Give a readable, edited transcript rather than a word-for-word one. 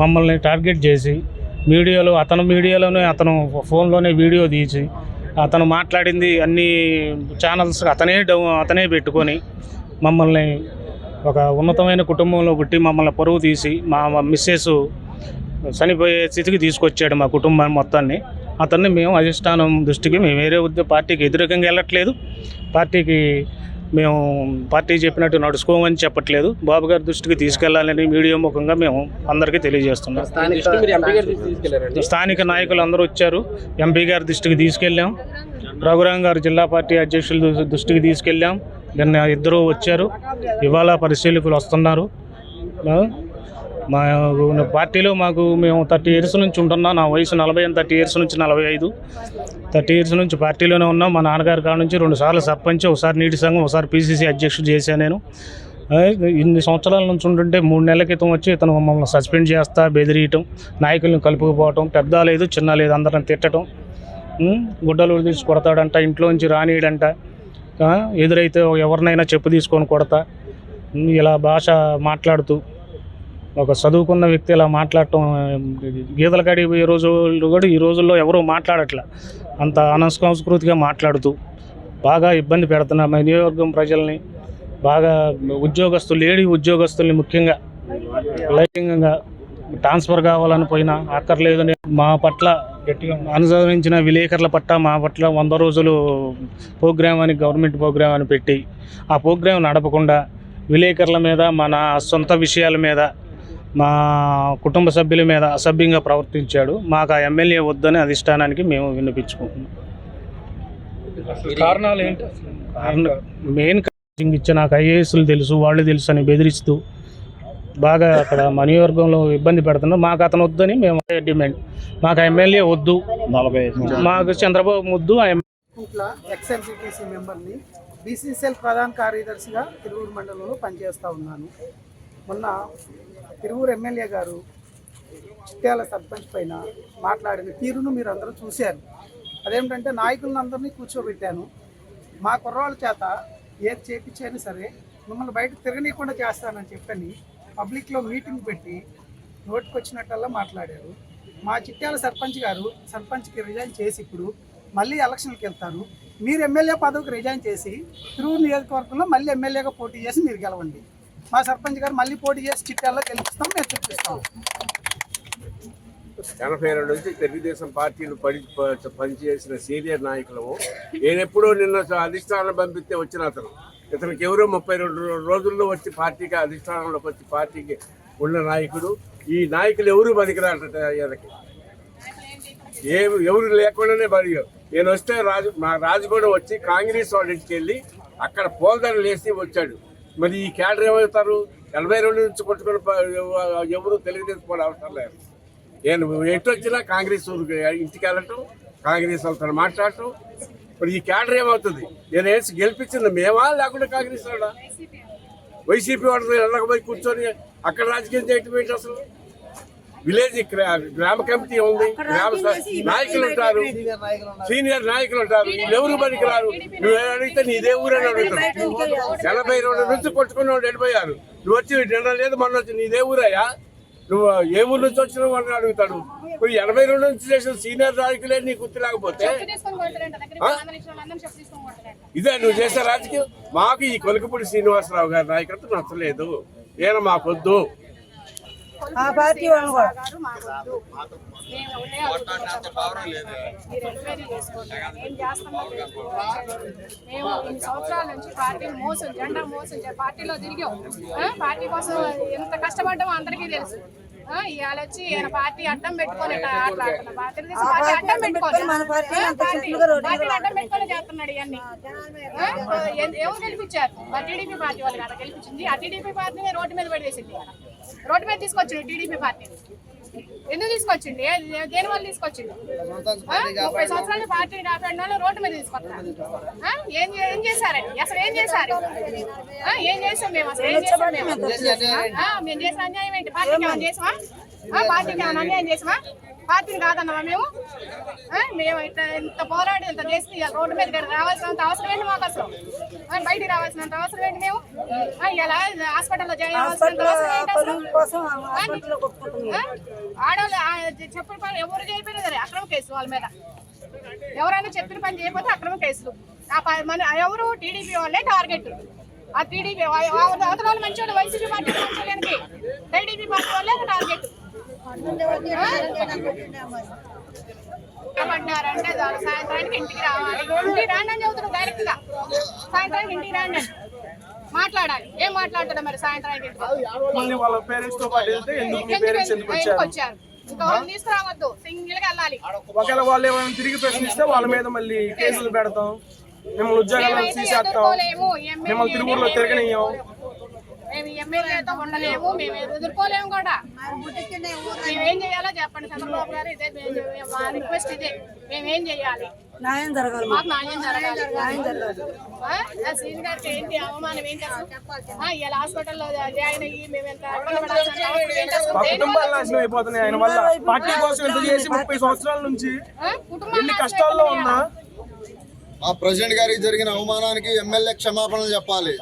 మమ్మల్ని టార్గెట్ చేసి మీడియాలోనే అతను ఫోన్లోనే వీడియో తీసి అతను మాట్లాడింది అన్ని ఛానల్స్ అతనే పెట్టుకొని మమ్మల్ని ఒక ఉన్నతమైన కుటుంబంలో పుట్టి మమ్మల్ని పరువు తీసి మా మిస్సెస్ చనిపోయే స్థితికి తీసుకొచ్చాడు మా కుటుంబాన్ని మొత్తాన్ని. అతన్ని మేము అధిష్టానం దృష్టికి మేము వేరే పార్టీకి వ్యతిరేకంగా వెళ్ళట్లేదు, పార్టీ చెప్పినట్టు నడుచుకోమని చెప్పట్లేదు, బాబు గారి దృష్టికి తీసుకెళ్లాలని మీడియా ముఖంగా మేము అందరికీ తెలియజేస్తున్నాం. స్థానిక నాయకులు అందరూ వచ్చారు, ఎంపీ గారి దృష్టికి తీసుకెళ్ళాం, రఘురాం గారు జిల్లా పార్టీ అధ్యక్షుల దృష్టికి తీసుకెళ్ళాం. నిన్న ఇద్దరు వచ్చారు, ఇవాళ పరిశీలకులు వస్తున్నారు. మా పార్టీలో మేము 30 years నుంచి ఉంటున్నాం. నా వయసు 40, 30 years నుంచి 45, 30 years నుంచి పార్టీలోనే ఉన్నాం. మా నాన్నగారి కాడ నుంచి 2 సార్లు సర్పంచ్, ఒకసారి నీటి సంఘం, ఒకసారి PCC అధ్యక్షుడు చేశాను నేను. ఇన్ని సంవత్సరాల నుంచి ఉంటుంటే 3 నెలల క్రితం వచ్చి ఇతను మమ్మల్ని సస్పెండ్ చేస్తా, బెదిరియటం, నాయకులను కలుపుకుపోవటం, పెద్ద లేదు చిన్న లేదు అందరిని తిట్టడం, గుడ్డలు తీసి కొడతాడంట, ఇంట్లోంచి రానియడంట, ఎదురైతే ఎవరినైనా చెప్పు తీసుకొని కొడతా, ఇలా భాష మాట్లాడుతూ ఒక చదువుకున్న వ్యక్తి ఇలా మాట్లాడటం, గీతల కాడికి పోయే రోజులు కూడా ఈ రోజుల్లో ఎవరూ మాట్లాడట్లే, అంత అనసంస్కృతిగా మాట్లాడుతూ బాగా ఇబ్బంది పెడుతున్నా మా నియోజకవర్గం ప్రజల్ని. బాగా లేడీ ఉద్యోగస్తుల్ని ముఖ్యంగా లైంగికంగా ట్రాన్స్ఫర్ కావాలని పోయినా అక్కర్లేదని మా పట్ల గట్టిగా అనుసరించిన విలేకరుల పట్ల మా పట్ల 100 రోజులు ప్రోగ్రాం అని గవర్నమెంట్ ప్రోగ్రాం అని పెట్టి ఆ ప్రోగ్రాం నడపకుండా విలేకరుల మీద, మన సొంత విషయాల మీద, మా కుటుంబ సభ్యుల మీద అసభ్యంగా ప్రవర్తించాడు. మాకు ఆ ఎమ్మెల్యే వద్దని అధిష్టానానికి మేము విన్నపించుకుంటున్నాం. కారణాలు ఏంటి? మెయిన్ ఇచ్చే నాకు IASలు తెలుసు, వాళ్ళు తెలుసు అని బెదిరిస్తూ బాగా అక్కడ మా నియోజకవర్గంలో ఇబ్బంది పెడుతున్నాం. మాకు అతను వద్దని మేము డిమాండ్, మాకు ఎమ్మెల్యే వద్దు, మాకు చంద్రబాబు ముద్దు. ఎక్స్-ఎంపీటీసీ మెంబర్ని, BCCL ప్రధాన కార్యదర్శిగా తిరువూరు మండలంలో పనిచేస్తూ ఉన్నాను. మొన్న తిరువూరు ఎమ్మెల్యే గారు చిట్యాల సర్పంచ్ పైన మాట్లాడిన తీరును మీరు అందరూ చూశారు. అదేమిటంటే నాయకులను అందరినీ కూర్చోబెట్టాను, మా కుర్రాళ్ళ చేత ఏది చేపించైనా సరే మిమ్మల్ని బయటకు తిరగనీయకుండా చేస్తానని చెప్పని పబ్లిక్లో మీటింగ్ పెట్టి నోటికొచ్చినట్టల్లా మాట్లాడారు. మా చిట్యాల సర్పంచ్ గారు సర్పంచ్కి రిజైన్ చేసి ఇప్పుడు మళ్ళీ ఎలక్షన్కి వెళ్తారు. మీరు ఎమ్మెల్యే పదవికి రిజైన్ చేసి తిరువూరు నియోజకవర్గంలో మళ్ళీ ఎమ్మెల్యేగా పోటీ చేసి మీరు గెలవండి. మా సర్పంచ్ గారు మళ్ళీ పోటీ చేసి చిట్యాల్లో గెలిపిస్తాం, మేము చూపిస్తాం. 82 నుంచి తెలుగుదేశం పార్టీలు పనిచేసిన సీనియర్ నాయకులు. నేనెప్పుడో నిన్న అధిష్టానం పంపిస్తే వచ్చిన ఇతనికి ఎవరో 32 రోజుల్లో వచ్చి పార్టీకి అధిష్టానంలోకి వచ్చి పార్టీకి ఉన్న నాయకుడు. ఈ నాయకులు ఎవరు పనికిరాట, ఎవరు లేకుండానే పనికిరారు. నేను వస్తే రాజు కూడా వచ్చి కాంగ్రెస్ వాళ్ళకి వెళ్ళి అక్కడ పోల్దలు వేసి వచ్చాడు. మరి ఈ క్యాడర్ ఏమవుతారు? 82 నుంచి కొట్టుకుని ఎవరు తెలుగుదేశం కూడా అవసరం లేదు. నేను ఎటు వచ్చినా కాంగ్రెస్ ఇంటికి వెళ్ళటం, కాంగ్రెస్ వాళ్ళతో మాట్లాడటం. మరి ఈ క్యాడర్ ఏమవుతుంది? నేను వేసి గెలిపించింది మేమా లేకుండా కాంగ్రెస్ వాడా? వైసీపీ వాడు వెళ్ళకపోయి కూర్చొని అక్కడ రాజకీయం చేయటం ఏంటి? అసలు విలేజ్ గ్రామ కమిటీ ఉంది, గ్రామ నాయకులు ఉంటారు, సీనియర్ నాయకులు ఉంటారు. ఎవరు పనికిరారు. నువ్వు అడిగితే నీదే ఊరని అడుగుతావు. 82 నుంచి కొట్టుకుని వాళ్ళు వెళ్ళిపోయారు. నువ్వు వచ్చి నిన్న లేదు మొన్న వచ్చి నీదే ఊరయ్యా, నువ్వు ఏ ఊరు నుంచి వచ్చినావు అని అడుగుతాడు. ఇప్పుడు 82 నుంచి చేసిన సీనియర్ నాయకులే నీ గుర్తు లేకపోతే ఇదే నువ్వు చేసే రాజకీయం. మాకు ఈ కొలకపూడి శ్రీనివాసరావు గారి నాయకత్వం నచ్చలేదు, ఈయన మాకొద్దు. మేము ఇన్ని సంవత్సరాల నుంచి పార్టీని మోసం, జెండా మోసం పార్టీలో తిరిగాం. పార్టీ కోసం ఎంత కష్టపడ్డామో అందరికీ తెలుసు. ఇవాళ వచ్చి ఈయన పార్టీ అడ్డం పెట్టుకొని అడ్డం పెట్టుకొని చేస్తున్నాడు. ఇవన్నీ ఎవరు గెలిపించారు? TDP పార్టీ వాళ్ళు కదా గెలిపించింది. ఆ TDP పార్టీని రోడ్డు మీద పెట్టేసింది. రోడ్డు మీద తీసుకొచ్చిండు TDP పార్టీని. ఎందుకు తీసుకొచ్చింది? దేని వల్ల తీసుకొచ్చిండు? 30 సంవత్సరాల పార్టీ 50 రోడ్డు మీద తీసుకొస్తున్నారు. ఏం చేశారండి? అసలు ఏం చేశారు? ఏం చేసాం మేము? అసలు ఏం చేసాం? మేము చేసిన అన్యాయం ఏంటి? పార్టీకి ఏమైనా చేసామా? పార్టీకి ఏమైనా అన్యాయం చేసామా? పార్టీని కాదన్నావా మేము? మేము ఇంత పోరాడి ఇంత చేసి ఇవాళ రోడ్డు మీద రావాల్సినంత అవసరం ఏంటి మాకు అసలు? బయటికి రావాల్సినంత అవసరం ఏంటి మేము? ఇలా హాస్పిటల్లో జాయిన్ అవ్వాల్సినంత అవసరం ఏంటి అసలు? ఆడవాళ్ళు చెప్పిన పని ఎవరు చేయకపోయినా సరే అక్రమ కేసు వాళ్ళ మీద. ఎవరైనా చెప్పిన పని చేయకపోతే అక్రమ కేసులు. ఎవరు టీడీపీ వాళ్ళే టార్గెట్. ఆ టీడీపీ అవతల వాళ్ళు మంచి వైసీపీ పార్టీ మంచి టీడీపీ పార్టీ వాళ్ళే టార్గెట్. పడ్డారంటే సాయంత్రానికి ఇంటికి రావాలి. ఇంటికి రాండి అని చెబుతున్నారు డైరెక్ట్ గా. సాయంత్రానికి ఇంటికి రాండి అని మాట్లాడాలి. ఏం మాట్లాడుతున్నారు మరి సాయంత్రానికి ఎందుకు వచ్చారు? ఇంకా వాళ్ళు తీసుకురావద్దు, సింగిల్ గా వెళ్ళాలి. ఒకవేళ వాళ్ళు ఏమైనా తిరిగి ప్రశ్నిస్తే వాళ్ళ మీద మళ్ళీ కేసులు పెడతాం, మిమ్మల్ని ఉద్యోగాలు తీసేస్తాం, మిమ్మల్ని తిరుగులో తిరగనియం. మేము ఎమ్మెల్యేతో ఉండలేము, మేము ఎదుర్కోలేము కూడా. మేమేం చేయాలో చెప్పండి చంద్రబాబు గారు. ఇదే మా రిక్వెస్ట్, ఇదే మేమేం చేయాలి? న్యాయం జరగాలి, మాకు న్యాయం జరగాలి. సీన్ గారికి ఏంటి అవమానం ఏంటి అసలు? ఇలా హాస్పిటల్లో జాయిన్ అయ్యి మేము ఎంత కుటుంబాలు నాశనం అయిపోతున్నాయి ఆయన వల్ల. పార్టీ కోసం ఎంత చేసి 30 సంవత్సరాల నుంచి ఎన్ని కష్టాల్లో ఉన్నా ఆ ప్రెసిడెంట్ గారికి జరిగిన అవమానానికి ఎమ్మెల్యే క్షమాపణలు చెప్పాలి.